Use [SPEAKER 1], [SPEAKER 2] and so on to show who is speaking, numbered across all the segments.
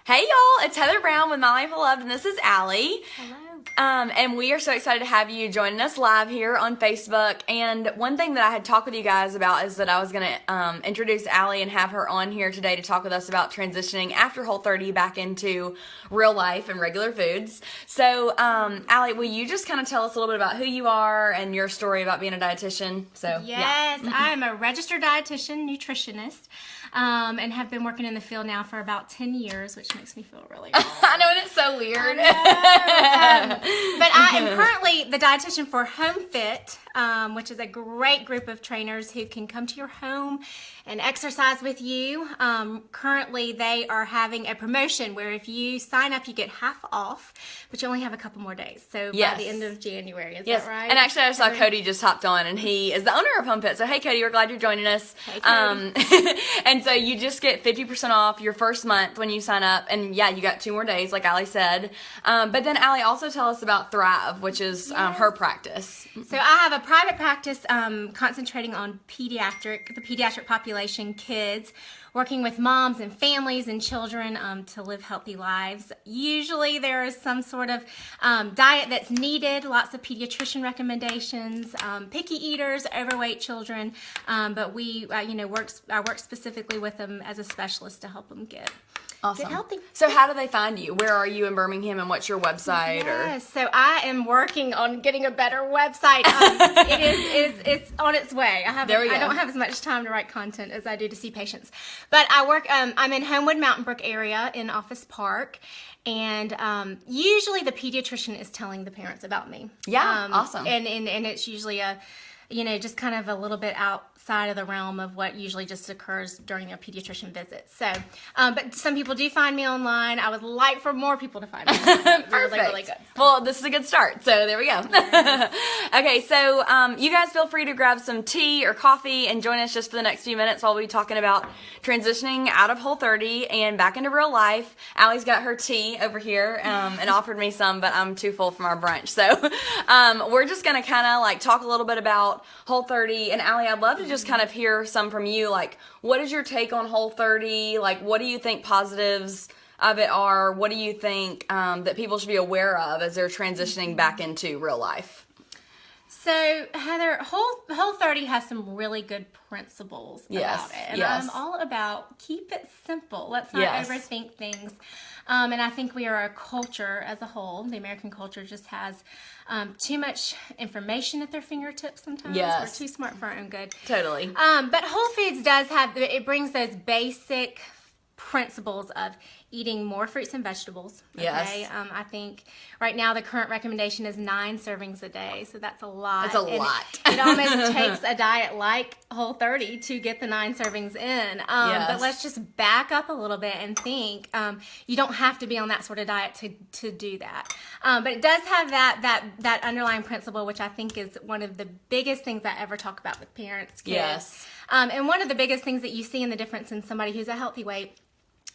[SPEAKER 1] Hey y'all, it's Heather Brown with My Life Well Loved, and this is Allie.
[SPEAKER 2] Hello.
[SPEAKER 1] And we are so excited to have you joining us live here on Facebook. And one thing that I had talked with you guys about is that I was going to introduce Allie and have her on here today to talk with us about transitioning after Whole30 back into real life and regular foods. So, Allie, will you just kind of tell us a little bit about who you are and your story about being a dietitian? So,
[SPEAKER 2] Yes, I am a registered dietitian, nutritionist, and have been working in the field now for about 10 years, which makes me feel really old.
[SPEAKER 1] I know, and it's so weird.
[SPEAKER 2] But I am currently the dietitian for Home Fit, which is a great group of trainers who can come to your home and exercise with you. Currently, they are having a promotion where if you sign up, you get half off, but you only have a couple more days. So by the end of January, is that right?
[SPEAKER 1] And actually, I saw Cody just hopped on, and he is the owner of Home Fit. So, hey, Cody, we're glad you're joining us.
[SPEAKER 2] Hey, Cody.
[SPEAKER 1] And so you just get 50% off your first month when you sign up. And yeah, you got 2 more days, like Allie said. But then, Allie, also tell us about Thrive, which is her practice.
[SPEAKER 2] So I have a private practice concentrating on the pediatric population, kids, working with moms and families and children to live healthy lives. Usually there is some sort of diet that's needed, lots of pediatrician recommendations, picky eaters, overweight children, but I work specifically with them as a specialist to help them get healthy.
[SPEAKER 1] So how do they find you? Where are you in Birmingham, and what's your website?
[SPEAKER 2] Yes, so I am working on getting a better website. It's on its way. I don't have as much time to write content as I do to see patients. But I work, I'm in Homewood Mountain Brook area in Office Park. And usually the pediatrician is telling the parents about me.
[SPEAKER 1] Yeah, awesome.
[SPEAKER 2] And it's usually just kind of a little bit outside of the realm of what usually just occurs during a pediatrician visit. So, but some people do find me online. I would like for more people to find me.
[SPEAKER 1] Perfect.
[SPEAKER 2] Really good.
[SPEAKER 1] Well, this is a good start. So there we go. Okay, so you guys feel free to grab some tea or coffee and join us just for the next few minutes while we'll be talking about transitioning out of Whole30 and back into real life. Allie's got her tea over here and offered me some, but I'm too full from our brunch. So we're just going to kind of like talk a little bit about Whole30. And Allie, I'd love to just kind of hear some from you. Like, what is your take on Whole30? Like, what do you think positives of it are? What do you think that people should be aware of as they're transitioning back into real life?
[SPEAKER 2] So, Heather, Whole30 has some really good principles about it. And I'm all about keep it simple. Let's not overthink things. And I think we are a culture as a whole. The American culture just has too much information at their fingertips sometimes. We're too smart for our own good.
[SPEAKER 1] Totally.
[SPEAKER 2] But Whole Foods it brings those basic principles of eating more fruits and vegetables. Okay?
[SPEAKER 1] Yes.
[SPEAKER 2] I think right now the current recommendation is 9 servings a day, so that's a lot.
[SPEAKER 1] That's a lot.
[SPEAKER 2] It almost takes a diet like Whole30 to get the 9 servings in. But let's just back up a little bit and think you don't have to be on that sort of diet to do that. But it does have that underlying principle, which I think is one of the biggest things I ever talk about with parents, kids.
[SPEAKER 1] Yes.
[SPEAKER 2] And one of the biggest things that you see in the difference in somebody who's a healthy weight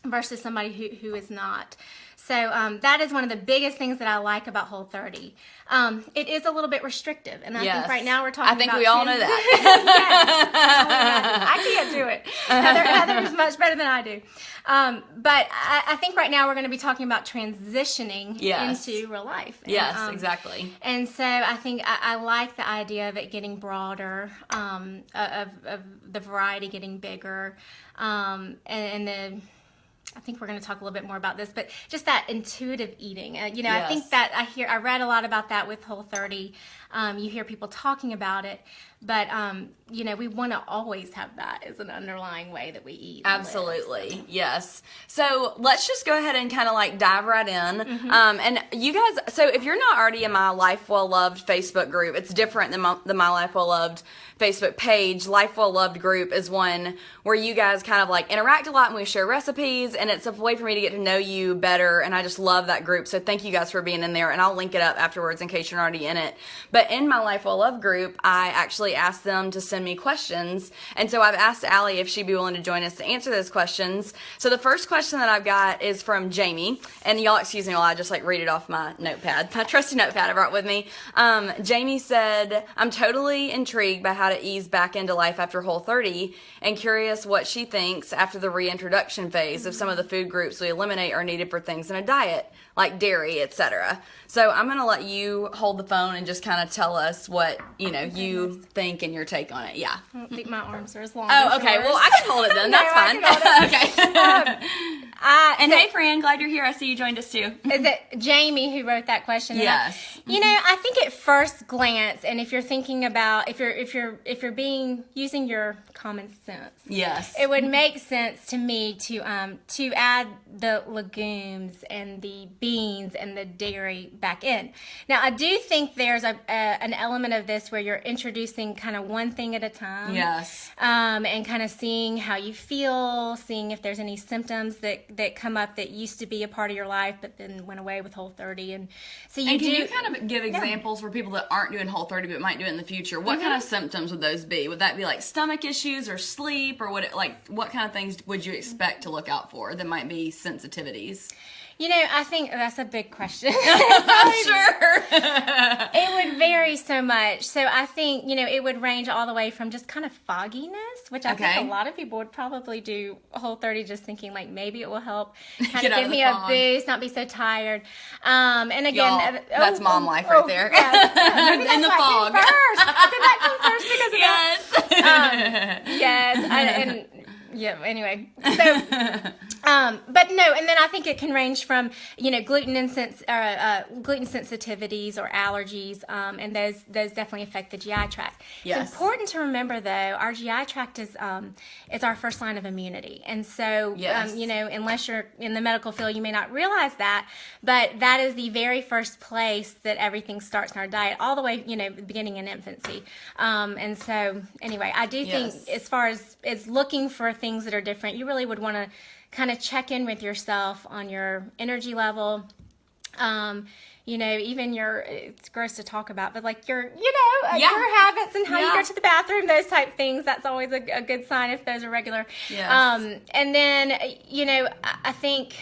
[SPEAKER 2] versus somebody who is not. So that is one of the biggest things that I like about Whole30. It is a little bit restrictive, and I think right now we're talking about...
[SPEAKER 1] I think we all know that.
[SPEAKER 2] Yes. I can't do it. Heather is much better than I do. But I think right now we're going to be talking about transitioning into real life. And,
[SPEAKER 1] exactly.
[SPEAKER 2] And so I think I like the idea of it getting broader, of the variety getting bigger, and I think we're going to talk a little bit more about this, but just that intuitive eating. I think that I read a lot about that with Whole30. You hear people talking about it, but we want to always have that as an underlying way that we eat.
[SPEAKER 1] Absolutely, yes. So let's just go ahead and kind of like dive right in. And you guys, so if you're not already in My Life Well Loved Facebook group, it's different than the My Life Well Loved Facebook page. Life Well Loved group is one where you guys kind of like interact a lot and we share recipes, and it's a way for me to get to know you better, and I just love that group. So thank you guys for being in there, and I'll link it up afterwards in case you're already in it. But in My Life Well Loved group, I actually usually ask them to send me questions. And so I've asked Allie if she'd be willing to join us to answer those questions. So the first question that I've got is from Jamie. And y'all excuse me while I just like read it off my notepad, my trusty notepad I brought with me. Jamie said, I'm totally intrigued by how to ease back into life after Whole30 and curious what she thinks after the reintroduction phase of some of the food groups we eliminate are needed for things in a diet, like dairy, etc. So I'm going to let you hold the phone and just kind of tell us what, you think and your take on it. Yeah.
[SPEAKER 2] I don't think my arms are as long
[SPEAKER 1] Oh,
[SPEAKER 2] as
[SPEAKER 1] okay.
[SPEAKER 2] yours.
[SPEAKER 1] Well, I can hold it then. That's fine. Okay. And hey, Fran, glad you're here. I see you joined us too.
[SPEAKER 2] Is it Jamie who wrote that question?
[SPEAKER 1] Yes.
[SPEAKER 2] I think at first glance, and if you're thinking about if you're using your common sense,
[SPEAKER 1] Yes.
[SPEAKER 2] it would make sense to me to add the legumes and the beans and the dairy back in. Now, I do think there's an element of this where you're introducing kind of one thing at a time.
[SPEAKER 1] Yes.
[SPEAKER 2] And kind of seeing how you feel, seeing if there's any symptoms that come up that used to be a part of your life but then went away with Whole30. And so can
[SPEAKER 1] you kind of give examples for people that aren't doing Whole30 but might do it in the future? What kind of symptoms would those be? Would that be like stomach issues or sleep, or what kind of things would you expect to look out for that might be sensitivities?
[SPEAKER 2] I think that's a big question.
[SPEAKER 1] I'm sure.
[SPEAKER 2] It would vary so much. So I think, it would range all the way from just kind of fogginess, which I think a lot of people would probably do Whole30 just thinking like maybe it will help kind of give me a boost, not be so tired. And again,
[SPEAKER 1] y'all, that's mom life right there.
[SPEAKER 2] Yeah,
[SPEAKER 1] in the fog.
[SPEAKER 2] Did that come first because of that? Yes. Anyway. So, but no, and then I think it can range from, gluten sensitivities or allergies, and those definitely affect the GI tract.
[SPEAKER 1] Yes.
[SPEAKER 2] It's important to remember, though, our GI tract is our first line of immunity. And so, unless you're in the medical field, you may not realize that, but that is the very first place that everything starts in our diet, all the way, beginning in infancy. And so, anyway, I do think as far as looking for things that are different, you really would want to kind of check in with yourself on your energy level, even it's gross to talk about, but like your habits and how you go to the bathroom, those type things. That's always a good sign if those are regular.
[SPEAKER 1] Yes.
[SPEAKER 2] And then, I think,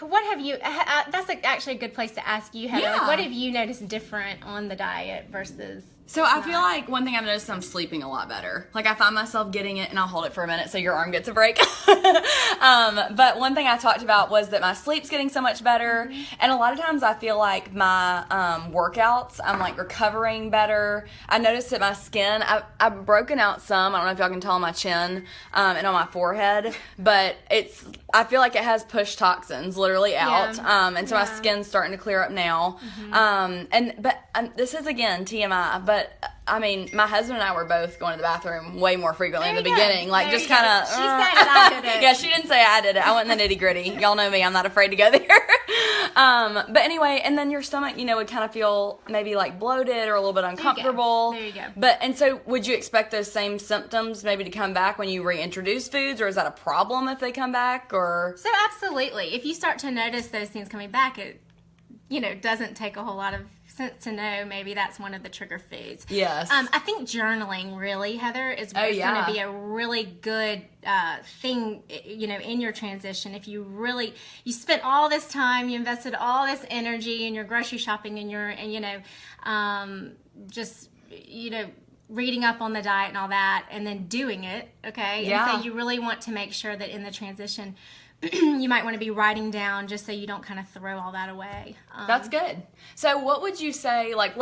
[SPEAKER 2] what have you, that's actually a good place to ask you, Heather.
[SPEAKER 1] Yeah.
[SPEAKER 2] Like, what have you noticed different on the diet versus...
[SPEAKER 1] So I feel like one thing I've noticed, I'm sleeping a lot better. Like I find myself getting it, and I'll hold it for a minute so your arm gets a break. But one thing I talked about was that my sleep's getting so much better. And a lot of times I feel like my workouts, I'm like recovering better. I noticed that my skin, I've broken out some. I don't know if y'all can tell on my chin and on my forehead, but I feel like it has pushed toxins literally out. And so my skin's starting to clear up now. But this is again TMI, but I mean, my husband and I were both going to the bathroom way more frequently in the beginning. Like, just kind of...
[SPEAKER 2] She said I did it.
[SPEAKER 1] Yeah, she didn't say I did it. I went in the nitty-gritty. Y'all know me. I'm not afraid to go there. But anyway, and then your stomach, would kind of feel maybe like bloated or a little bit uncomfortable.
[SPEAKER 2] There you go.
[SPEAKER 1] And so would you expect those same symptoms maybe to come back when you reintroduce foods, or is that a problem if they come back, or...
[SPEAKER 2] So absolutely. If you start to notice those things coming back, it, doesn't take a whole lot of sense to know maybe that's one of the trigger foods.
[SPEAKER 1] Yes.
[SPEAKER 2] I think journaling really, Heather, is going to be a really good thing, in your transition. If you spent all this time, you invested all this energy in your grocery shopping and reading up on the diet and all that, and then doing it, okay?
[SPEAKER 1] Yeah.
[SPEAKER 2] And so you really want to make sure that in the transition, you might want to be writing down just so you don't kind of throw all that away.
[SPEAKER 1] That's good. So what would you say, like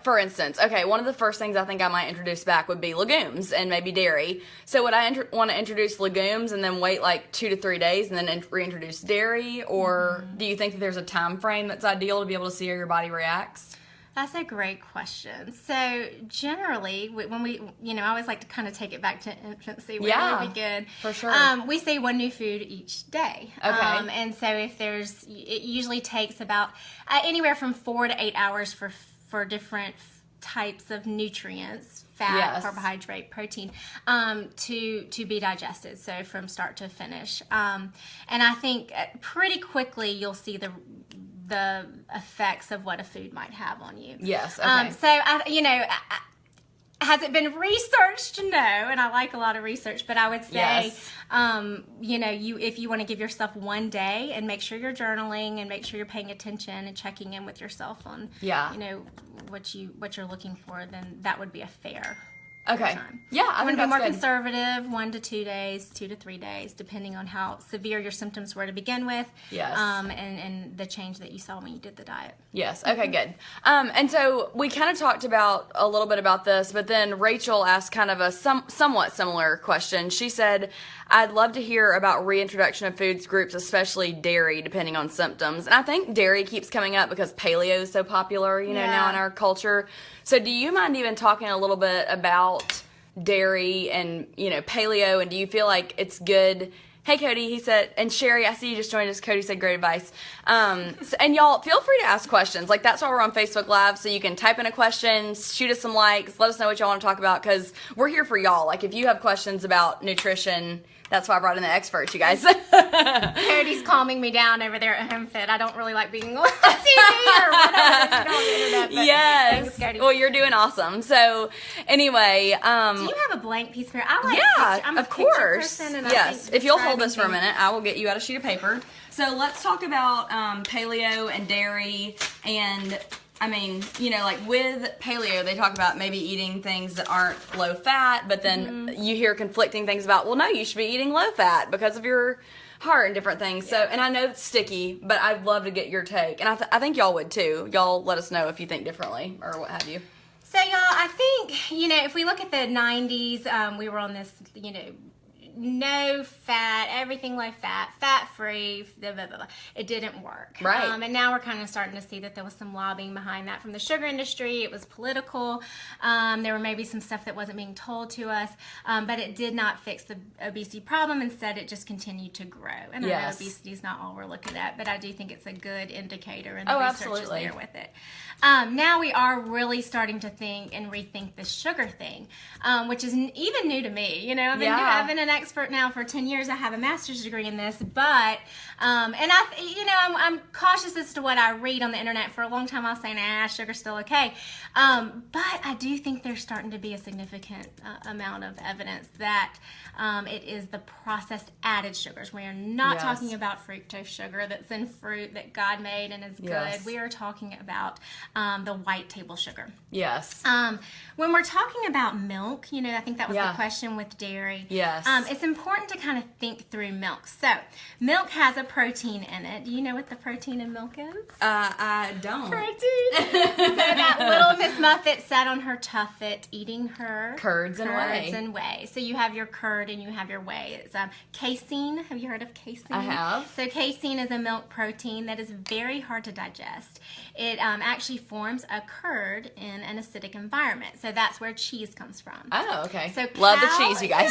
[SPEAKER 1] for instance, okay, one of the first things I think I might introduce back would be legumes and maybe dairy. So would I want to introduce legumes and then wait like 2 to 3 days and then reintroduce dairy? Or do you think that there's a time frame that's ideal to be able to see how your body reacts?
[SPEAKER 2] That's a great question. So generally, when we, I always like to kind of take it back to infancy where we begin.
[SPEAKER 1] For sure.
[SPEAKER 2] We say one new food each day.
[SPEAKER 1] Okay.
[SPEAKER 2] And so it usually takes about anywhere from 4 to 8 hours for different types of nutrients, fat, carbohydrate, protein, to be digested. So from start to finish. And I think pretty quickly you'll see the the effects of what a food might have on you.
[SPEAKER 1] Yes. Okay.
[SPEAKER 2] Has it been researched? No, and I like a lot of research, but I would say,
[SPEAKER 1] Yes.
[SPEAKER 2] if you want to give yourself one day and make sure you're journaling and make sure you're paying attention and checking in with yourself on, what you're looking for, then that would be a fair.
[SPEAKER 1] Okay.
[SPEAKER 2] Time.
[SPEAKER 1] Yeah,
[SPEAKER 2] I would
[SPEAKER 1] think
[SPEAKER 2] be more
[SPEAKER 1] that's good.
[SPEAKER 2] conservative, 1 to 2 days, 2 to 3 days, depending on how severe your symptoms were to begin with.
[SPEAKER 1] Yes.
[SPEAKER 2] And the change that you saw when you did the diet.
[SPEAKER 1] Yes. Okay, good. And so we kind of talked about a little bit about this, but then Rachel asked kind of a somewhat similar question. She said, I'd love to hear about reintroduction of foods groups, especially dairy, depending on symptoms. And I think dairy keeps coming up because paleo is so popular, now in our culture. So do you mind even talking a little bit about dairy and, paleo, and do you feel like it's good? Hey, Cody, he said, and Sherry, I see you just joined us. Cody said, great advice. And y'all, feel free to ask questions. Like, that's why we're on Facebook Live, so you can type in a question, shoot us some likes, let us know what y'all want to talk about, because we're here for y'all. Like, if you have questions about nutrition, that's why I brought in the experts, you guys.
[SPEAKER 2] Cody's calming me down over there at HomeFit. I don't really like being on TV or whatever. On the internet, but
[SPEAKER 1] Yes.
[SPEAKER 2] thanks, Cody.
[SPEAKER 1] Well, you're doing awesome. So, anyway.
[SPEAKER 2] Do you have a blank piece of paper? I like
[SPEAKER 1] Yeah,
[SPEAKER 2] picture. I'm a
[SPEAKER 1] of
[SPEAKER 2] picture
[SPEAKER 1] course.
[SPEAKER 2] person, and I
[SPEAKER 1] Yes.
[SPEAKER 2] think
[SPEAKER 1] If you'll hold this for a
[SPEAKER 2] describing
[SPEAKER 1] minute, I will get you out a sheet of paper. So let's talk about paleo and dairy. And like with paleo, they talk about maybe eating things that aren't low fat, but then you hear conflicting things about, well, no, you should be eating low fat because of your heart and different things. So, and I know it's sticky, but I'd love to get your take. And I think y'all would too. Y'all let us know if you think differently or what have you.
[SPEAKER 2] So, y'all, I think, if we look at the 90s, we were on this, no fat, everything low fat, fat-free, blah, blah, blah, blah. It didn't work.
[SPEAKER 1] Right.
[SPEAKER 2] And now we're kind of starting to see that there was some lobbying behind that from the sugar industry. It was political. There were maybe some stuff that wasn't being told to us, but it did not fix the obesity problem. Instead, it just continued to grow. And I know obesity is not all we're looking at, but I do think it's a good indicator, and the research is there with it. Now we are really starting to think and rethink the sugar thing, which is even new to me. I've been an expert now for 10 years. I have a master's degree in this, but I'm cautious as to what I read on the internet. For a long time I was saying, sugar's still okay, but I do think there's starting to be a significant amount of evidence that it is the processed added sugars. We are not talking about fructose sugar that's in fruit that God made and is good. We are talking about the white table sugar.
[SPEAKER 1] Yes.
[SPEAKER 2] When we're talking about milk, I think that was the question with dairy.
[SPEAKER 1] Yes.
[SPEAKER 2] It's important to kind of think through milk. So, milk has a protein in it. Do you know what the protein in milk is?
[SPEAKER 1] I don't.
[SPEAKER 2] Protein. So that little Miss Muffet sat on her tuffet eating her
[SPEAKER 1] curds and whey.
[SPEAKER 2] So you have your curd and you have your whey. It's casein. Have you heard of casein?
[SPEAKER 1] I have.
[SPEAKER 2] So casein is a milk protein that is very hard to digest. It actually forms a curd in an acidic environment. So that's where cheese comes from.
[SPEAKER 1] Oh, okay.
[SPEAKER 2] So
[SPEAKER 1] love the cheese, you guys.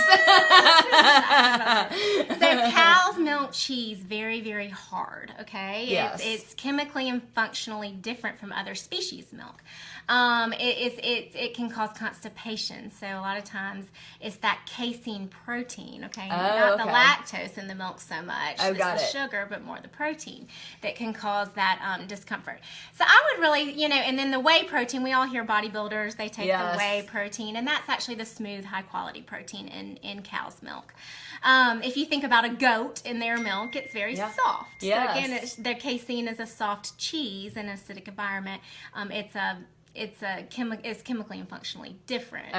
[SPEAKER 2] So cow's milk cheese, very, very hard, okay?
[SPEAKER 1] Yes.
[SPEAKER 2] It's chemically and functionally different from other species milk. It can cause constipation. So a lot of times it's that casein protein, okay? Not the lactose in the milk so much.
[SPEAKER 1] Oh, got
[SPEAKER 2] the
[SPEAKER 1] it.
[SPEAKER 2] Sugar, but more the protein that can cause that discomfort. So I would really, and then the whey protein, we all hear bodybuilders, they take the whey protein, and that's actually the smooth, high-quality protein in cow's milk. If you think about a goat in their milk, it's very soft.
[SPEAKER 1] Yes.
[SPEAKER 2] So again, their casein is a soft cheese in an acidic environment. It's chemically and functionally different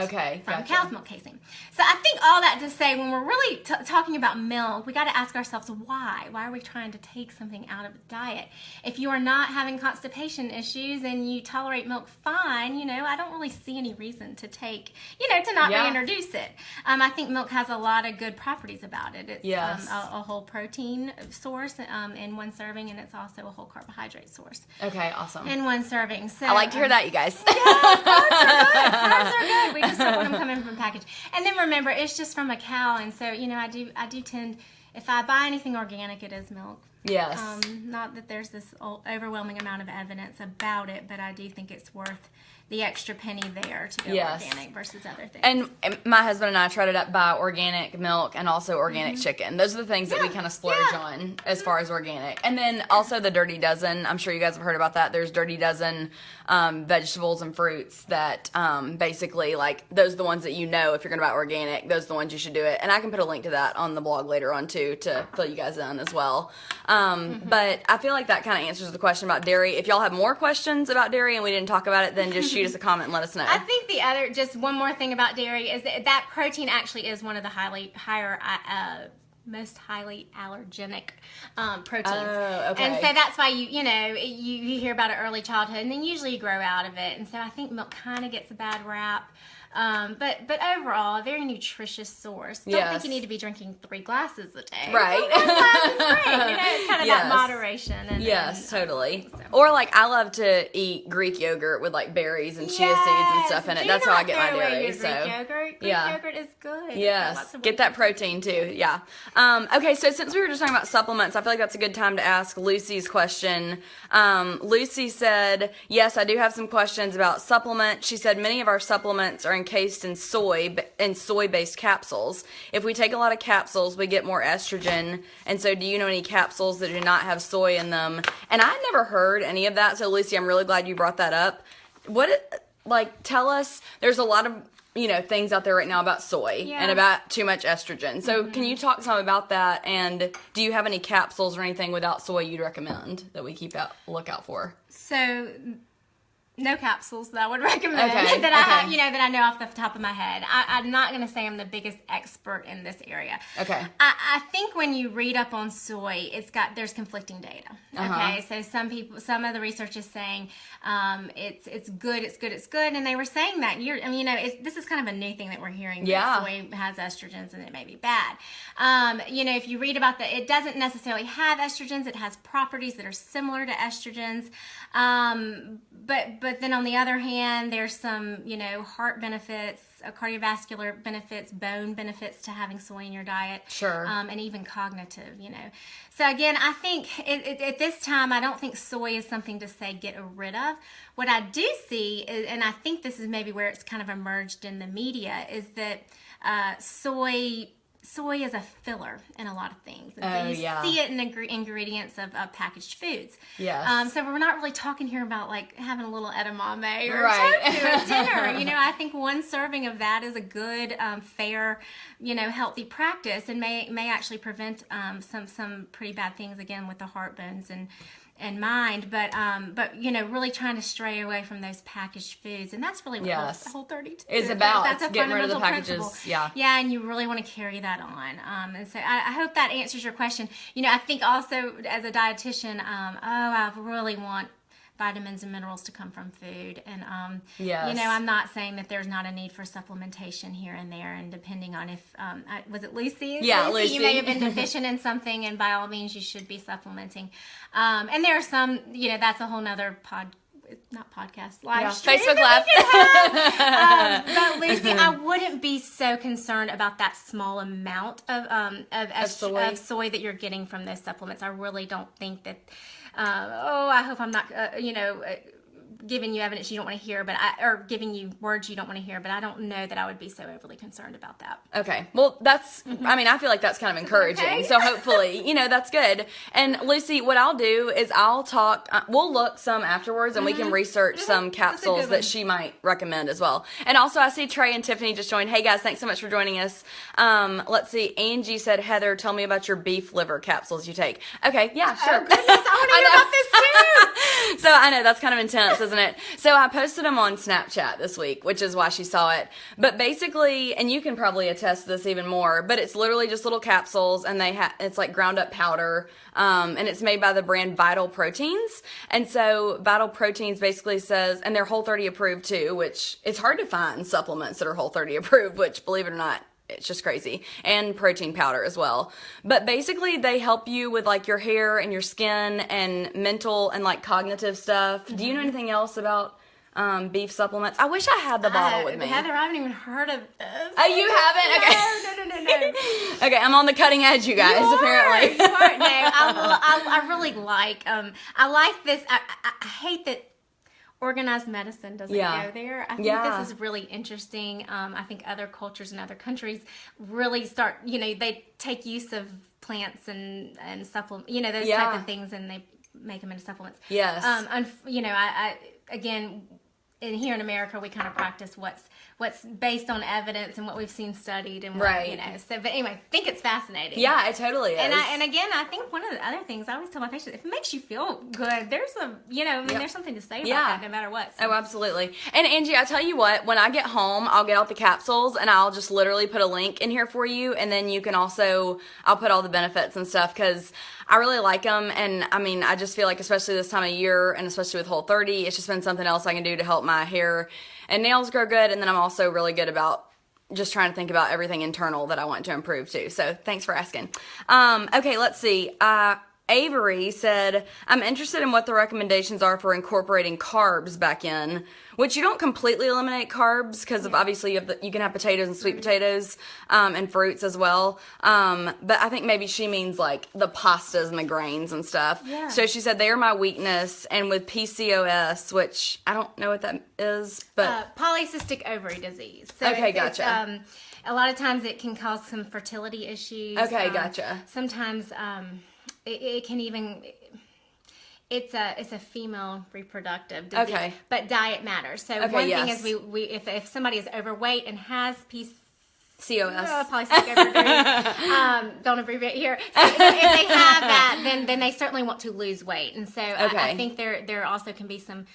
[SPEAKER 2] from cow's milk casein. So I think all that to say, when we're really talking about milk, we got to ask ourselves why. Why are we trying to take something out of the diet? If you are not having constipation issues and you tolerate milk fine, I don't really see any reason to take, to not reintroduce it. I think milk has a lot of good properties about it. It's a whole protein source in one serving, and it's also a whole carbohydrate source.
[SPEAKER 1] Okay, awesome.
[SPEAKER 2] In one serving. So
[SPEAKER 1] I like to hear that, you guys.
[SPEAKER 2] Yeah, carbs are good. We just don't want them coming from package. And then remember, it's just from a cow, and so I do tend, if I buy anything organic, it is milk.
[SPEAKER 1] Yes.
[SPEAKER 2] Not that there's this overwhelming amount of evidence about it, but I do think it's worth the extra penny there to go organic versus other things.
[SPEAKER 1] And my husband and I tried to buy organic milk and also organic chicken. Those are the things that we kind of splurge on as far as organic. And then also the Dirty Dozen. I'm sure you guys have heard about that. There's Dirty Dozen vegetables and fruits that basically, like, those are the ones that if you're going to buy organic, those are the ones you should do it. And I can put a link to that on the blog later on too to fill you guys in as well. But I feel like that kind of answers the question about dairy. If y'all have more questions about dairy and we didn't talk about it, then just shoot us a comment and let us know.
[SPEAKER 2] I think the other, just one more thing about dairy is that protein actually is one of the most highly allergenic proteins.
[SPEAKER 1] Oh, okay.
[SPEAKER 2] And so that's why you hear about it early childhood, and then usually you grow out of it. And so I think milk kind of gets a bad rap. But overall, a very nutritious source. Don't think you need to be drinking 3 glasses a day.
[SPEAKER 1] Right.
[SPEAKER 2] One glass is great. It's kind of that moderation. And,
[SPEAKER 1] totally. Or I love to eat Greek yogurt with berries and chia seeds and stuff in it. That's how I get my dairy.
[SPEAKER 2] Greek yogurt. Greek yogurt is good.
[SPEAKER 1] Yes. Get that protein too. Yeah. Okay. So since we were just talking about supplements, I feel like that's a good time to ask Lucy's question. Lucy said, "Yes, I do have some questions about supplements." She said many of our supplements are encased in soy-based capsules. If we take a lot of capsules, we get more estrogen. And so do you know any capsules that do not have soy in them? And I never heard any of that. So Lucy, I'm really glad you brought that up. Tell us, there's a lot of things out there right now about soy and about too much estrogen. So can you talk some about that? And do you have any capsules or anything without soy you'd recommend that we look out for?
[SPEAKER 2] So no capsules that I would recommend that I know off the top of my head. I'm not going to say I'm the biggest expert in this area.
[SPEAKER 1] Okay.
[SPEAKER 2] I think when you read up on soy, there's conflicting data. Okay, so some of the research is saying it's good, and they were saying that this is kind of a new thing that we're hearing. That soy has estrogens and it may be bad. If you read about it doesn't necessarily have estrogens. It has properties that are similar to estrogens. But then on the other hand, there's some, heart benefits, cardiovascular benefits, bone benefits to having soy in your diet.
[SPEAKER 1] Sure.
[SPEAKER 2] And even cognitive, So again, I think at this time, I don't think soy is something to say get rid of. What I do see is, and I think this is maybe where it's kind of emerged in the media, is that soy is a filler in a lot of things. And so you see it in the ingredients of packaged foods.
[SPEAKER 1] Yes.
[SPEAKER 2] So we're not really talking here about having a little edamame or
[SPEAKER 1] tofu
[SPEAKER 2] at dinner. I think one serving of that is a good, fair, healthy practice, and may actually prevent some pretty bad things, again, with the heart, bones, and mind, but really trying to stray away from those packaged foods, and that's really what Whole30
[SPEAKER 1] is about.
[SPEAKER 2] That's a
[SPEAKER 1] getting rid of the packages.
[SPEAKER 2] Principle. And you really want to carry that on. And so I hope that answers your question. I think also as a dietitian, I really want vitamins and minerals to come from food, and I'm not saying that there's not a need for supplementation here and there, and depending on if was it Lucy?
[SPEAKER 1] Lucy,
[SPEAKER 2] you may have been deficient in something, and by all means you should be supplementing. And there are some, that's a whole nother live stream
[SPEAKER 1] Facebook Live.
[SPEAKER 2] But Lucy, I wouldn't be so concerned about that small amount of soy that you're getting from those supplements. I really don't think that. I hope I'm not, giving you evidence you don't want to hear, or giving you words you don't want to hear, but I don't know that I would be so overly concerned about that.
[SPEAKER 1] Okay. Well, that's, I feel like that's kind of encouraging. Okay. So hopefully, that's good. And Lucy, what I'll do is I'll talk, we'll look some afterwards, and we can research some capsules that she might recommend as well. And also I see Trey and Tiffany just joined. Hey guys, thanks so much for joining us. Let's see. Angie said, Heather, tell me about your beef liver capsules you take. Okay. Yeah, sure.
[SPEAKER 2] Oh, goodness, I want to hear about this too.
[SPEAKER 1] So I know that's kind of intense, isn't it? So I posted them on Snapchat this week, which is why she saw it. But basically, and you can probably attest to this even more, but it's literally just little capsules, and it's like ground up powder, and it's made by the brand Vital Proteins. And so Vital Proteins basically says, and they're Whole30 approved too, which it's hard to find supplements that are Whole30 approved, which, believe it or not, it's just crazy. And protein powder as well. But basically they help you with your hair and your skin and mental and cognitive stuff. Do you know anything else about beef supplements. I wish I had the bottle with me.
[SPEAKER 2] Heather, I haven't even heard of this.
[SPEAKER 1] Oh, you haven't? Okay.
[SPEAKER 2] No.
[SPEAKER 1] Okay, I'm on the cutting edge, you guys, apparently.
[SPEAKER 2] You are. No, I really like, I like this. I hate that organized medicine doesn't go there. I think this is really interesting. I think other cultures and other countries really start, they take use of plants and supplement, those type of things, and they make them into supplements.
[SPEAKER 1] Yes.
[SPEAKER 2] I again, here in America, we kind of practice what's based on evidence and what we've seen studied and what, So, but anyway, I think it's fascinating.
[SPEAKER 1] Yeah, it totally is.
[SPEAKER 2] And again, I think one of the other things I always tell my patients, if it makes you feel good, there's there's something to say about that no matter what. So.
[SPEAKER 1] Oh, absolutely. And Angie, I tell you what, when I get home, I'll get out the capsules and I'll just literally put a link in here for you, and then you can also, I'll put all the benefits and stuff, because I really like them. And I mean, I just feel like, especially this time of year, and especially with Whole30, it's just been something else I can do to help my hair and nails grow good. And then I'm also really good about just trying to think about everything internal that I want to improve too. So thanks for asking. Okay, let's see. Avery said, I'm interested in what the recommendations are for incorporating carbs back in, which you don't completely eliminate carbs, because obviously you can have potatoes and sweet potatoes and fruits as well. But I think maybe she means like the pastas and the grains and stuff.
[SPEAKER 2] Yeah.
[SPEAKER 1] So she said, they are my weakness, and with PCOS, which I don't know what that is, but
[SPEAKER 2] polycystic ovary disease. So
[SPEAKER 1] okay, gotcha.
[SPEAKER 2] A lot of times it can cause some fertility issues.
[SPEAKER 1] Okay, gotcha.
[SPEAKER 2] Sometimes it can even, it's a female reproductive disease. Okay. But diet matters. So one thing is we if somebody is overweight and has
[SPEAKER 1] COS.
[SPEAKER 2] Polycystic ovary. Don't abbreviate here. So if they have that, then they certainly want to lose weight, and so I think there also can be some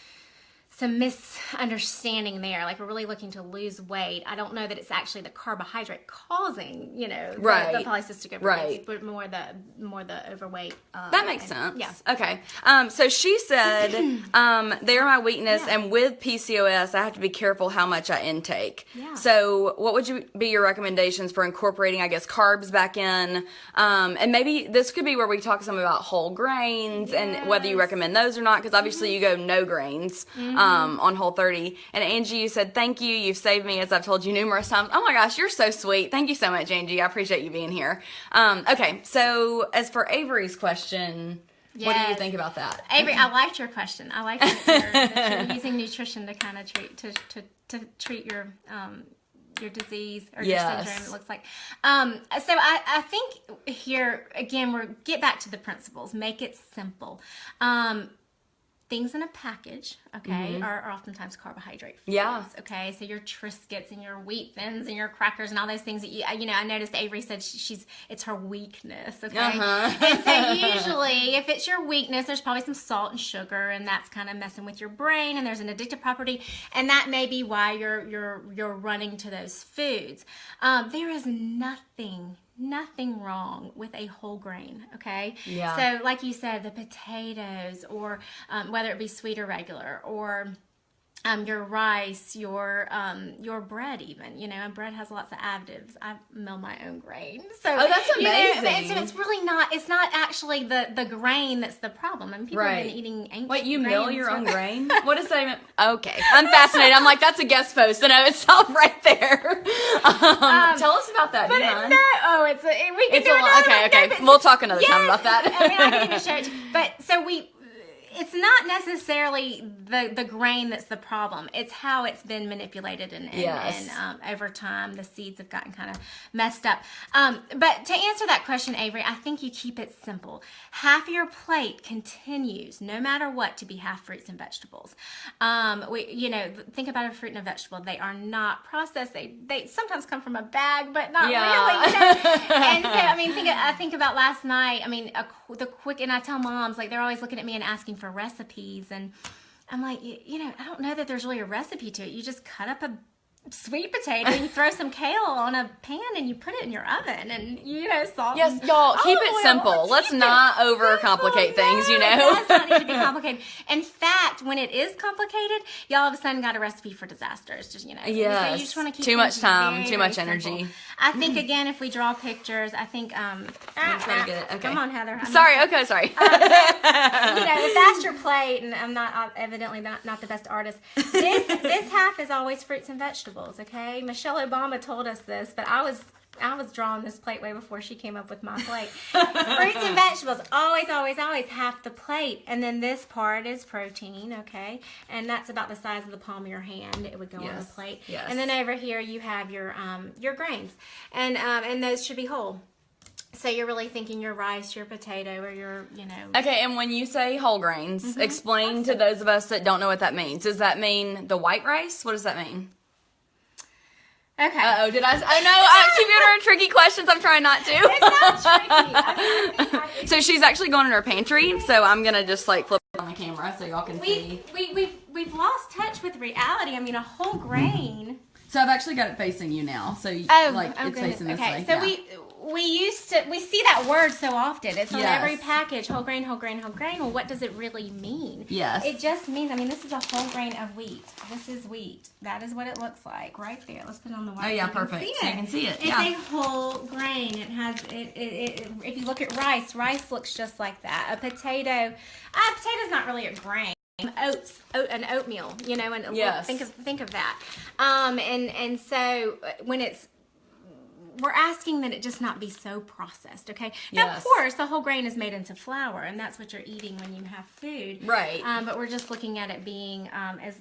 [SPEAKER 2] misunderstanding there. Like, we're really looking to lose weight. I don't know that it's actually the carbohydrate causing, the polycystic ovary, but more the overweight.
[SPEAKER 1] That makes sense. Yeah. Okay. So she said, they're my weakness, and with PCOS, I have to be careful how much I intake. Yeah. So what would be your recommendations for incorporating, I guess, carbs back in? And maybe this could be where we talk some about whole grains and whether you recommend those or not, because obviously you go no grains. On Whole30. And Angie, you said, thank you. You've saved me, as I've told you numerous times. Oh my gosh, you're so sweet. Thank you so much, Angie. I appreciate you being here. Okay, so as for Avery's question, what do you think about that?
[SPEAKER 2] Avery, I liked your question. I like that you're using nutrition to kind of treat your disease or your syndrome, it looks like. So I think here, again, get back to the principles. Make it simple. Things in a package, are oftentimes carbohydrate foods. Yeah. Okay, so your Triscuits and your wheat thins and your crackers and all those things that I noticed Avery said it's her weakness. Okay. And so usually, if it's your weakness, there's probably some salt and sugar, and that's kind of messing with your brain. And there's an addictive property, and that may be why you're running to those foods. There is nothing wrong with a whole grain, okay? Yeah. So like you said, the potatoes, or whether it be sweet or regular, or your rice, your bread even, and bread has lots of additives. I mill my own grain. So
[SPEAKER 1] that's amazing.
[SPEAKER 2] So it's really it's not actually the grain that's the problem. I mean, people have been eating ancient
[SPEAKER 1] Wait, you mill your own grain? What does that even? Okay. I'm fascinated. I'm like, that's a guest post in of itself right there. Tell us about that.
[SPEAKER 2] But we can do it.
[SPEAKER 1] Okay. We'll talk another time about that.
[SPEAKER 2] I mean, I can even show it to you. But so it's not necessarily the grain that's the problem. It's how it's been manipulated and over time the seeds have gotten kind of messed up. But to answer that question, Avery, I think you keep it simple. Half your plate continues, no matter what, to be half fruits and vegetables. Think about a fruit and a vegetable. They are not processed. They sometimes come from a bag, but not really. And so, I mean, I think about last night. I mean, and I tell moms, like, they're always looking at me and asking for recipes, and I'm like, I don't know that there's really a recipe to it. You just cut up a sweet potato, you throw some kale on a pan and you put it in your oven and, salt.
[SPEAKER 1] Yes, y'all, keep it simple. Let's not overcomplicate things,
[SPEAKER 2] It does not need to be complicated. In fact, when it is complicated, y'all all of a sudden got a recipe for disaster. It's just,
[SPEAKER 1] Yes.
[SPEAKER 2] you just want to keep
[SPEAKER 1] too much time,
[SPEAKER 2] very,
[SPEAKER 1] too much
[SPEAKER 2] very
[SPEAKER 1] energy.
[SPEAKER 2] simple. I think, again, if we draw pictures, I think,
[SPEAKER 1] I'm trying to get it. Okay.
[SPEAKER 2] Come on, Heather.
[SPEAKER 1] Sorry, sorry.
[SPEAKER 2] If that's your plate, and I'm not evidently not the best artist, this half is always fruits and vegetables, okay? Michelle Obama told us this, but I was drawing this plate way before she came up with my plate. Fruits and vegetables, always, always, always half the plate. And then this part is protein, okay? And that's about the size of the palm of your hand. It would go on the plate.
[SPEAKER 1] Yes.
[SPEAKER 2] And then over here you have your grains. And those should be whole. So you're really thinking your rice, your potato, or your,
[SPEAKER 1] Okay, and when you say whole grains, explain to those of us that don't know what that means. Does that mean the white rice? What does that mean?
[SPEAKER 2] Okay.
[SPEAKER 1] Uh-oh, did I know, I keep giving her tricky questions. I'm trying not to.
[SPEAKER 2] It's not tricky.
[SPEAKER 1] So she's actually going in her pantry, so I'm going to just flip it on the camera so y'all can see.
[SPEAKER 2] We've lost touch with reality. I mean, a whole grain.
[SPEAKER 1] So I've actually got it facing you now. So it's
[SPEAKER 2] goodness.
[SPEAKER 1] facing this way.
[SPEAKER 2] So
[SPEAKER 1] yeah.
[SPEAKER 2] we see that word so often. It's on
[SPEAKER 1] Yes.
[SPEAKER 2] every package, whole grain, whole grain, whole grain. Well, what does it really mean?
[SPEAKER 1] Yes.
[SPEAKER 2] It just means, this is a whole grain of wheat. This is wheat. That is what it looks like right there. Let's put it on the white.
[SPEAKER 1] Oh yeah,
[SPEAKER 2] so you can
[SPEAKER 1] perfect.
[SPEAKER 2] see
[SPEAKER 1] So you can see it.
[SPEAKER 2] It's
[SPEAKER 1] Yeah.
[SPEAKER 2] a whole grain. It has if you look at rice looks just like that. A potato's not really a grain. Oats, an oatmeal, and
[SPEAKER 1] Yes.
[SPEAKER 2] think of that. And so when we're asking that it just not be so processed, okay? Now,
[SPEAKER 1] Yes.
[SPEAKER 2] of course, the whole grain is made into flour, and that's what you're eating when you have food.
[SPEAKER 1] Right.
[SPEAKER 2] But we're just looking at it being as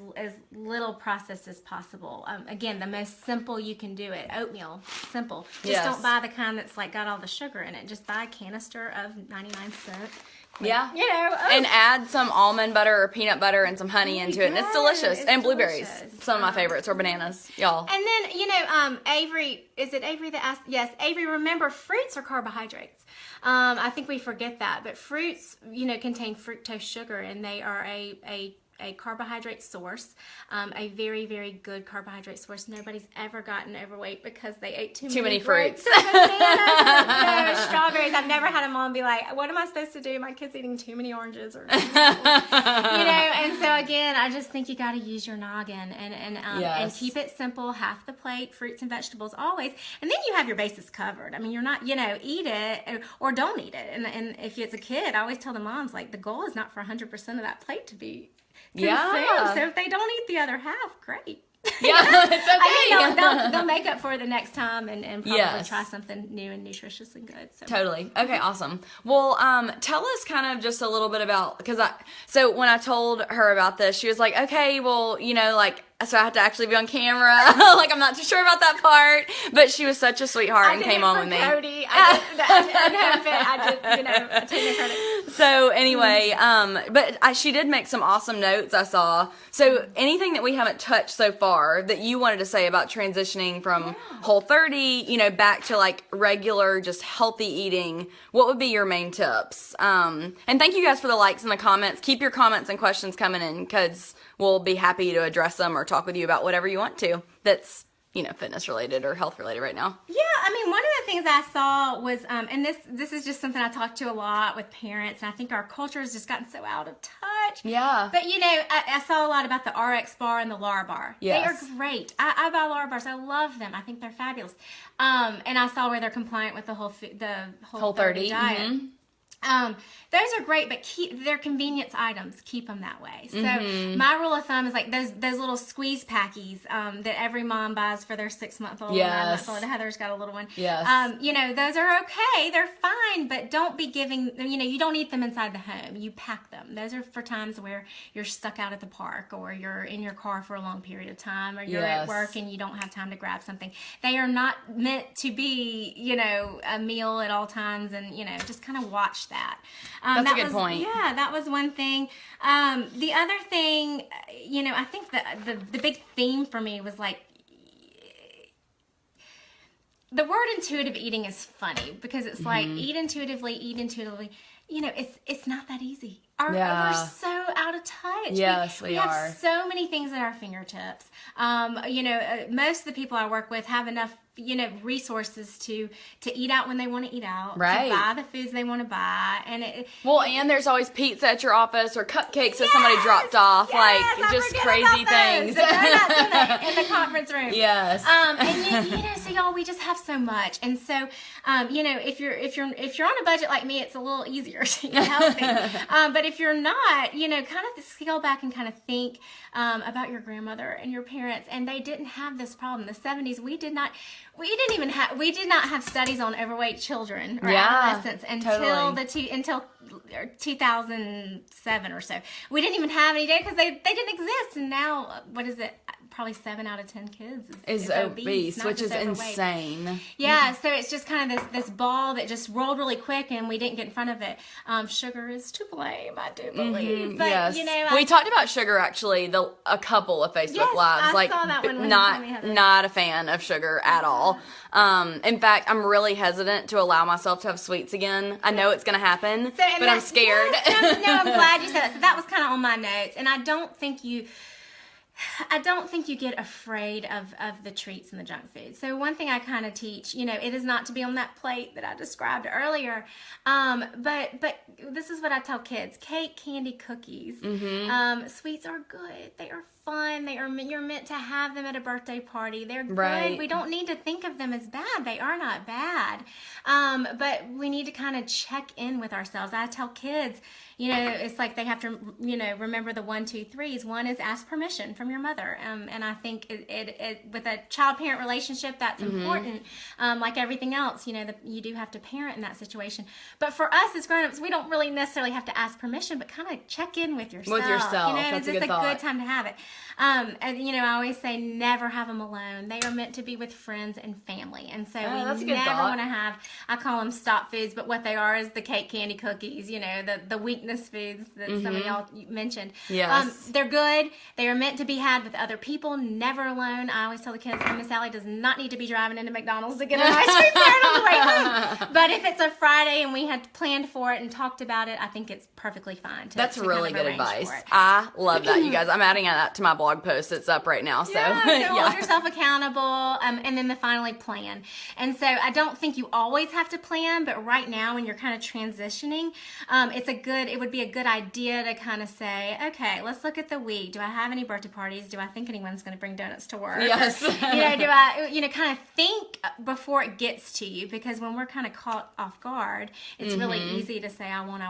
[SPEAKER 2] little processed as possible. Again, the most simple you can do it. Oatmeal, simple. Just
[SPEAKER 1] Yes.
[SPEAKER 2] don't buy the kind that's got all the sugar in it. Just buy a canister of 99-cent.
[SPEAKER 1] Yeah.
[SPEAKER 2] oats.
[SPEAKER 1] And add some almond butter or peanut butter and some honey into it. And it's delicious.
[SPEAKER 2] It's
[SPEAKER 1] and blueberries.
[SPEAKER 2] delicious.
[SPEAKER 1] Some of my favorites, or bananas. Y'all.
[SPEAKER 2] And then, Avery, is it Avery that asked? Yes, Avery, remember, fruits are carbohydrates. I think we forget that. But fruits, contain fructose sugar, and they are a carbohydrate source, a very, very good carbohydrate source. Nobody's ever gotten overweight because they ate too many
[SPEAKER 1] fruits.
[SPEAKER 2] Bananas, strawberries. I've never had a mom be like, what am I supposed to do? My kid's eating too many oranges. Or and so again, I just think you got to use your noggin and keep it simple, half the plate, fruits and vegetables always. And then you have your bases covered. You're not, eat it or don't eat it. And if it's a kid, I always tell the moms, the goal is not for 100% of that plate to be consumed. So if they don't eat the other half, great.
[SPEAKER 1] Yeah, it's okay.
[SPEAKER 2] They'll make up for it the next time and probably try something new and nutritious and good. So.
[SPEAKER 1] Totally. Okay, awesome. Well, tell us kind of just a little bit about, so when I told her about this, she was like, okay, well, so I have to actually be on camera. I'm not too sure about that part. But she was such a sweetheart and came on with me.
[SPEAKER 2] Cody. I take credit.
[SPEAKER 1] So anyway, but she did make some awesome notes I saw. So anything that we haven't touched so far that you wanted to say about transitioning from Whole30, back to regular, just healthy eating, what would be your main tips? And thank you guys for the likes and the comments. Keep your comments and questions coming in because we'll be happy to address them or talk with you about whatever you want to that's, fitness related or health related right now.
[SPEAKER 2] Yeah, one of the things I saw was, and this is just something I talk to a lot with parents, and I think our culture has just gotten so out of touch.
[SPEAKER 1] Yeah.
[SPEAKER 2] But, I saw a lot about the RX bar and the LAR bar.
[SPEAKER 1] Yes.
[SPEAKER 2] They are great. I buy LAR bars. I love them. I think they're fabulous. And I saw where they're compliant with the Whole30 diet.
[SPEAKER 1] Mm-hmm.
[SPEAKER 2] Those are great, but they're convenience items. Keep them that way. So my rule of thumb is those little squeeze packies that every mom buys for their 6-month-old.
[SPEAKER 1] Yes.
[SPEAKER 2] 9-month-old. Heather's got a little one.
[SPEAKER 1] Yes.
[SPEAKER 2] Those are okay. They're fine, but don't be giving. You don't eat them inside the home. You pack them. Those are for times where you're stuck out at the park, or you're in your car for a long period of time, or you're at work and you don't have time to grab something. They are not meant to be, a meal at all times, and just kind of watch that.
[SPEAKER 1] That's a good point.
[SPEAKER 2] Yeah, that was one thing. The other thing, I think the big theme for me was the word intuitive eating is funny because it's eat intuitively. It's not that easy. we're so out of touch.
[SPEAKER 1] Yes, we are.
[SPEAKER 2] have so many things at our fingertips. Most of the people I work with have enough, resources to eat out when they want to eat out,
[SPEAKER 1] right,
[SPEAKER 2] to buy the foods they want to buy, and
[SPEAKER 1] and there's always pizza at your office or cupcakes that somebody dropped off, like just crazy things.
[SPEAKER 2] The donuts in the conference room.
[SPEAKER 1] Yes.
[SPEAKER 2] And so y'all, we just have so much, and so if you're on a budget like me, it's a little easier to eat healthy. But if you're not, kind of scale back and kind of think about your grandmother and your parents, and they didn't have this problem. In the 70s, we did not have studies on overweight children or adolescents until 2007 or so. We didn't even have any data because they didn't exist. And now, what is it? Probably 7 out of 10 kids is obese,
[SPEAKER 1] which is insane.
[SPEAKER 2] Yeah, so it's just kind of this ball that just rolled really quick, and we didn't get in front of it. Sugar is to blame, I do believe. But
[SPEAKER 1] yes. We talked about sugar actually a couple of Facebook Lives.
[SPEAKER 2] I saw that one.
[SPEAKER 1] Not a fan of sugar at all. In fact, I'm really hesitant to allow myself to have sweets again. I know it's going to happen, but I'm scared.
[SPEAKER 2] Yes, no, I'm glad you said that. So that was kind of on my notes, and I don't think you get afraid of the treats and the junk food. So one thing I kind of teach, it is not to be on that plate that I described earlier. But this is what I tell kids: cake, candy, cookies. Sweets are good. They are fun. You're meant to have them at a birthday party. They're good.
[SPEAKER 1] Right.
[SPEAKER 2] We don't need to think of them as bad. They are not bad. But we need to kind of check in with ourselves. I tell kids, it's like they have to, remember the 1, 2, 3s. One is ask permission from your mother. And I think it with a child-parent relationship, that's important. Like everything else, you do have to parent in that situation. But for us as grown-ups, we don't really necessarily have to ask permission, but kind of check in with yourself.
[SPEAKER 1] That's
[SPEAKER 2] it's
[SPEAKER 1] a
[SPEAKER 2] good time to have it. And I always say never have them alone. They are meant to be with friends and family. And so we never want to have, I call them stop foods, but what they are is the cake, candy, cookies, the weakness foods that some of y'all mentioned.
[SPEAKER 1] Yes.
[SPEAKER 2] They're good. They are meant to be had with other people, never alone. I always tell the kids, Miss Sally does not need to be driving into McDonald's to get an ice cream cone on the way home. But if it's a Friday and we had planned for it and talked about it, I think it's perfectly fine.
[SPEAKER 1] That's really good advice. I love that, you guys. I'm adding that to my blog post. It's up right now. So,
[SPEAKER 2] hold yourself accountable, and then finally plan. And so I don't think you always have to plan, but right now when you're kind of transitioning, it would be a good idea to kind of say, okay, let's look at the week. Do I have any birthday parties? Do I think anyone's going to bring donuts to work?
[SPEAKER 1] Yes.
[SPEAKER 2] Do I, kind of think before it gets to you, because when we're kind of caught off guard, it's really easy to say, I want.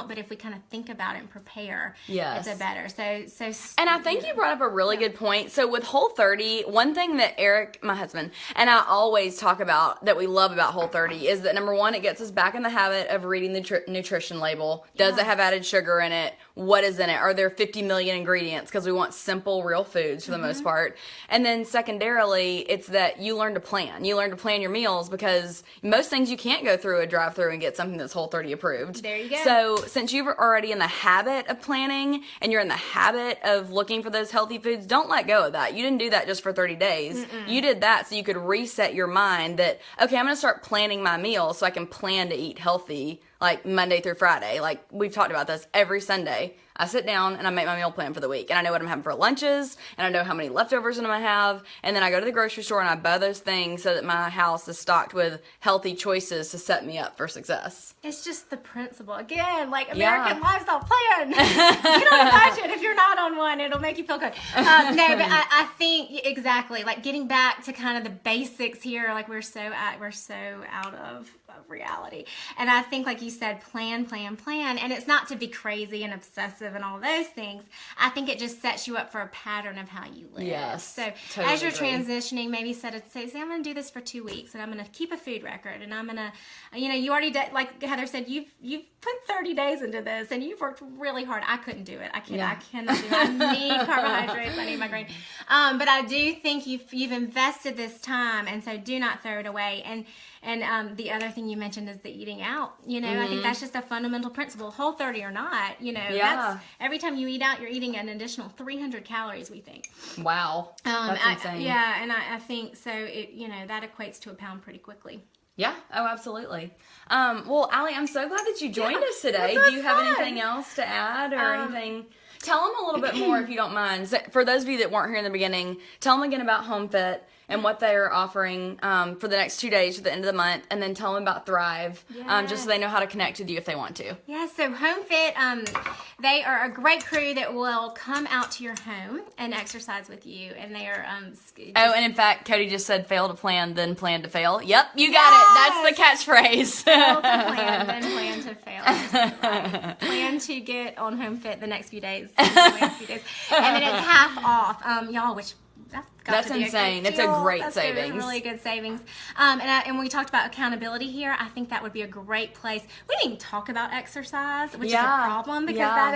[SPEAKER 2] But if we kind of think about it and prepare, it's a better. And
[SPEAKER 1] I think you brought up a really good point. So with Whole30, one thing that Eric, my husband, and I always talk about that we love about Whole30 is that number one, it gets us back in the habit of reading the nutrition label. Does it have added sugar in it? What is in it? Are there 50 million ingredients? Because we want simple, real foods for the most part. And then secondarily, it's that you learn to plan. You learn to plan your meals, because most things you can't go through a drive-thru and get something that's Whole30 approved.
[SPEAKER 2] There you go.
[SPEAKER 1] So since you're already in the habit of planning and you're in the habit of looking for those healthy foods, don't let go of that. You didn't do that just for 30 days. You did that so you could reset your mind that, okay, I'm going to start planning my meals so I can plan to eat healthy, like Monday through Friday. Like we've talked about this every Sunday. I sit down and I make my meal plan for the week, and I know what I'm having for lunches, and I know how many leftovers I'm going to have, and then I go to the grocery store and I buy those things so that my house is stocked with healthy choices to set me up for success.
[SPEAKER 2] It's just the principle. Again, like American lifestyle plan. Get on a budget. If you're not on one, it'll make you feel good. But I think exactly, like getting back to kind of the basics here, like we're so out of reality. And I think, like you said, plan. And it's not to be crazy and obsessive and all those things. I think it just sets you up for a pattern of how you live.
[SPEAKER 1] Yes.
[SPEAKER 2] So
[SPEAKER 1] totally
[SPEAKER 2] as you're
[SPEAKER 1] agree.
[SPEAKER 2] transitioning, maybe say, I'm going to do this for 2 weeks, and I'm going to keep a food record, and I'm going to, you already did, like Heather said, you've put 30 days into this, and you've worked really hard. I couldn't do it. I cannot do it. I need carbohydrates. I need my grain. But I do think you've invested this time, and so do not throw it away. And the other thing you mentioned is the eating out. I think that's just a fundamental principle. Whole30 or not, that's every time you eat out, you're eating an additional 300 calories, we think.
[SPEAKER 1] Wow. That's insane.
[SPEAKER 2] And I think so. It that equates to a pound pretty quickly.
[SPEAKER 1] Yeah. Oh, absolutely. Well, Allie, I'm so glad that you joined us today.
[SPEAKER 2] This
[SPEAKER 1] Do you
[SPEAKER 2] was
[SPEAKER 1] have
[SPEAKER 2] fun.
[SPEAKER 1] anything else to add or anything? Tell them a little bit more if you don't mind. So for those of you that weren't here in the beginning, tell them again about Home Fit and what they're offering for the next 2 days to the end of the month, and then tell them about Thrive, just so they know how to connect with you if they want to.
[SPEAKER 2] Yeah, so Home Fit, they are a great crew that will come out to your home and exercise with you, and they are...
[SPEAKER 1] Oh, and in fact, Cody just said fail to plan, then plan to fail. Yep, you got it. That's the catchphrase.
[SPEAKER 2] Fail to plan, then plan to fail. Right. Plan to get on Home Fit the next few days. And then it's half off. Y'all, which...
[SPEAKER 1] That's insane. It's a great savings.
[SPEAKER 2] Really good savings. And we talked about accountability here. I think that would be a great place. We didn't even talk about exercise, which is a problem because that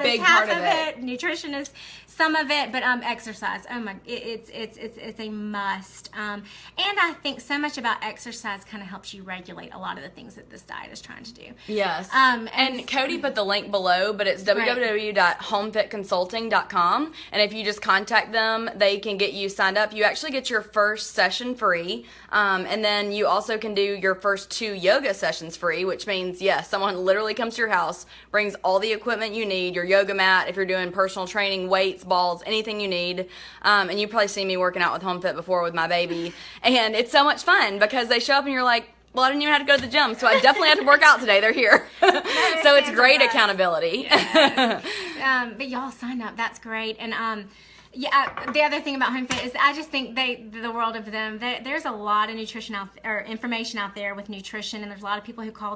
[SPEAKER 2] is half of it. Nutrition is some of it, but exercise. Oh my, it's a must. And I think so much about exercise kind of helps you regulate a lot of the things that this diet is trying to do.
[SPEAKER 1] Yes. And Cody put the link below, but it's www.homefitconsulting.com. And if you just contact them, they can get you signed up. You actually get your first session free. And then you also can do your first 2 yoga sessions free, which means, yes, someone literally comes to your house, brings all the equipment you need, your yoga mat, if you're doing personal training, weights, balls, anything you need. And you've probably seen me working out with Home Fit before with my baby. And it's so much fun because they show up and you're like, well, I didn't even have to go to the gym, so I definitely had to work out today. They're here. So it's great accountability.
[SPEAKER 2] Yes. But y'all sign up. That's great. And the other thing about Home Fit is I just think the world of them. There's a lot of nutrition or information out there with nutrition, and there's a lot of people who call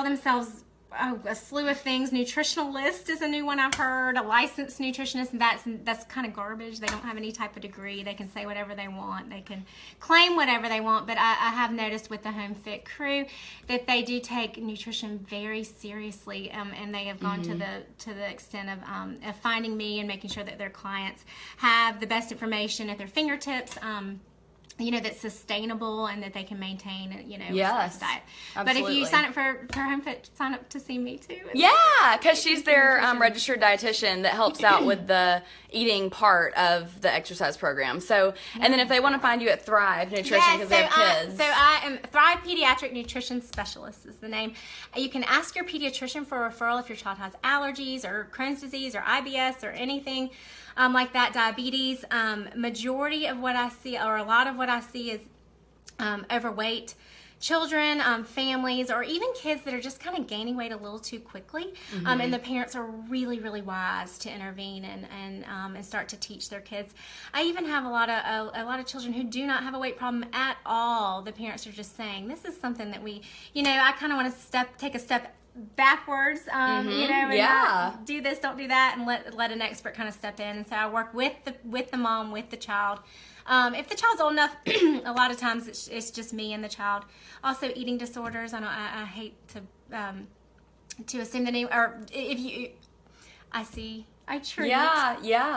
[SPEAKER 2] themselves a slew of things. Nutritionalist is a new one I've heard. A licensed nutritionist, and that's kind of garbage. They don't have any type of degree. They can say whatever they want. They can claim whatever they want. But I have noticed with the Home Fit crew that they do take nutrition very seriously, and they have gone to the extent of finding me and making sure that their clients have the best information at their fingertips. That's sustainable and that they can maintain,
[SPEAKER 1] yes,
[SPEAKER 2] diet.
[SPEAKER 1] Absolutely.
[SPEAKER 2] But if you sign up for Home Fit, sign up to see me too.
[SPEAKER 1] Yeah, because she's their registered dietitian that helps out with the eating part of the exercise program. So, and then if they want to find you at Thrive Nutrition because they have kids.
[SPEAKER 2] So I am Thrive Pediatric Nutrition Specialist is the name. You can ask your pediatrician for a referral if your child has allergies or Crohn's disease or IBS or anything like that, diabetes. Majority of what I see, or a lot of what I see, is overweight children, families, or even kids that are just kind of gaining weight a little too quickly. And the parents are really, really wise to intervene and start to teach their kids. I even have a lot of children who do not have a weight problem at all. The parents are just saying, this is something that we, I kind of want to take a step backwards, and not do this, don't do that, and let an expert kind of step in. And so I work with the mom, with the child. If the child's old enough, a lot of times it's just me and the child. Also, eating disorders. I hate to assume the name, or if you, I treat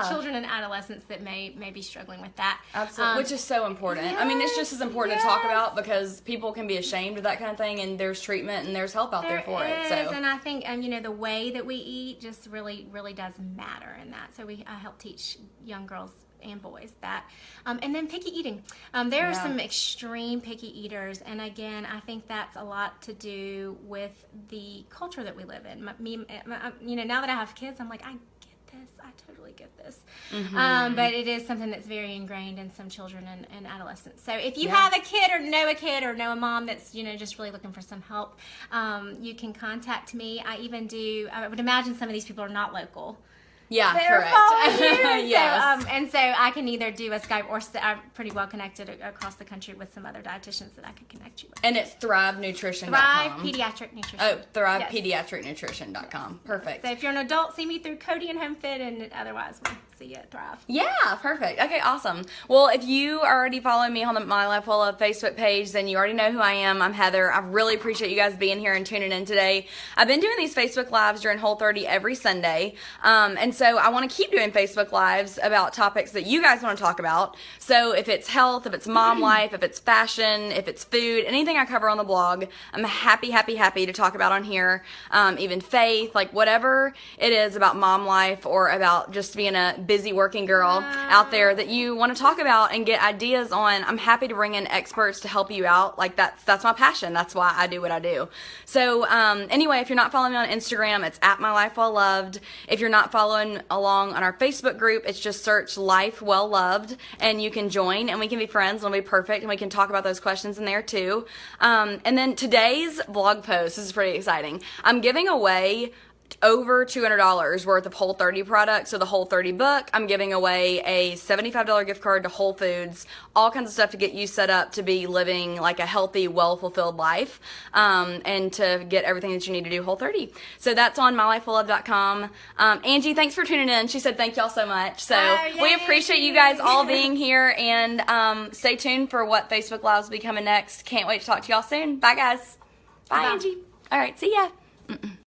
[SPEAKER 2] children and adolescents that may be struggling with that.
[SPEAKER 1] Absolutely, which is so important. Yes, I mean, it's just as important to talk about because people can be ashamed of that kind of thing, and there's treatment and there's help out there for it. So,
[SPEAKER 2] and I think the way that we eat just really, really does matter in that. So I help teach young girls and boys that. And then picky eating. There are some extreme picky eaters, and again, I think that's a lot to do with the culture that we live in. Now that I have kids, I'm like, I totally get this. But it is something that's very ingrained in some children and adolescents. So if you have a kid or know a mom that's just really looking for some help, you can contact me. I would imagine some of these people are not local.
[SPEAKER 1] Yeah,
[SPEAKER 2] they're
[SPEAKER 1] correct.
[SPEAKER 2] Yes. And so I can either do a Skype, or I'm pretty well connected across the country with some other dietitians that I could connect you with.
[SPEAKER 1] And it's ThriveNutrition.com.
[SPEAKER 2] Thrive Pediatric Nutrition.
[SPEAKER 1] Oh, ThrivePediatricNutrition.com. Perfect.
[SPEAKER 2] So if you're an adult, see me through Cody and Home Fit, and otherwise we'll see you at Thrive.
[SPEAKER 1] Yeah, perfect. Okay, awesome. Well, if you are already following me on the My Life Well Love Facebook page, then you already know who I am. I'm Heather. I really appreciate you guys being here and tuning in today. I've been doing these Facebook Lives during Whole30 every Sunday, and so I want to keep doing Facebook Lives about topics that you guys want to talk about. So if it's health, if it's mom life, if it's fashion, if it's food, anything I cover on the blog, I'm happy to talk about on here. Even faith, like whatever it is about mom life or about just being a that busy working girl out there that you want to talk about and get ideas on, I'm happy to bring in experts to help you out. Like that's my passion. That's why I do what I do. So anyway, if you're not following me on Instagram, it's at My Life Well Loved. If you're not following along on our Facebook group, it's just search Life Well Loved, and you can join, and we can be friends, and it'll be perfect, and we can talk about those questions in there too. And then today's blog post, this is pretty exciting. I'm giving away over $200 worth of Whole30 products. So the Whole30 book, I'm giving away a $75 gift card to Whole Foods, all kinds of stuff to get you set up to be living like a healthy, well-fulfilled life, and to get everything that you need to do Whole30. So that's on mylifewelllove.com. Angie, thanks for tuning in. She said thank y'all so much. So we appreciate you guys all being here, and stay tuned for what Facebook Lives will be coming next. Can't wait to talk to y'all soon. Bye, guys. Bye. Angie. All right, see ya.